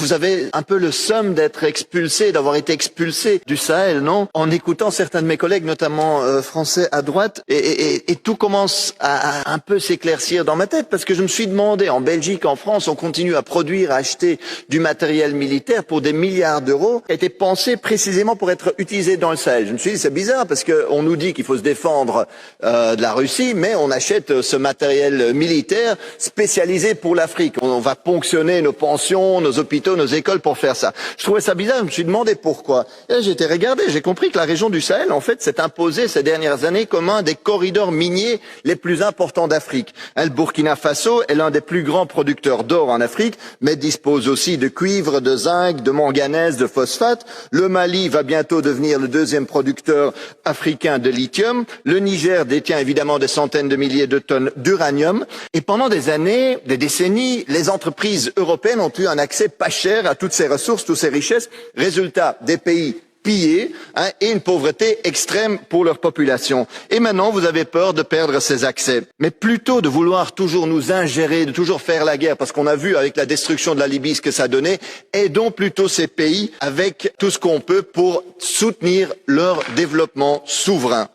vous avez un peu le seum d'être expulsé, d'avoir été expulsé du Sahel, non? En écoutant certains de mes collègues, notamment français à droite, et tout commence à un peu s'éclaircir dans ma tête, parce que je me suis demandé, en Belgique, en France, on continue à produire, à acheter du matériel militaire pour des milliards d'euros, qui a été pensé précisément pour être utilisé dans le Sahel. Je me suis dit, c'est bizarre, parce qu'on nous dit qu'il faut se défendre de la Russie, mais on achète ce matériel militaire spécialisé pour l'Afrique. On va ponctionner nos pensions, nos hôpitaux, nos écoles pour faire ça. Je trouvais ça bizarre, je me suis demandé pourquoi. Et là, j'ai été regarder, j'ai compris que la région du Sahel, en fait, s'est imposée ces dernières années comme un des corridors miniers les plus importants d'Afrique. Le Burkina Faso est l'un des plus grands producteurs d'or en Afrique, mais dispose aussi de cuivre, de zinc, de manganèse, de phosphate. Le Mali va bientôt devenir le deuxième producteur africain de lithium. Le Niger détient évidemment des centaines de milliers de tonnes d'uranium. Et pendant des années, des décennies, les entreprises européennes ont eu un accès pas cher à toutes ces ressources, toutes ces richesses. Résultat, des pays pillés et une pauvreté extrême pour leur population. Et maintenant, vous avez peur de perdre ces accès. Mais plutôt de vouloir toujours nous ingérer, de toujours faire la guerre, parce qu'on a vu avec la destruction de la Libye ce que ça donnait, aidons plutôt ces pays avec tout ce qu'on peut pour soutenir leur développement souverain.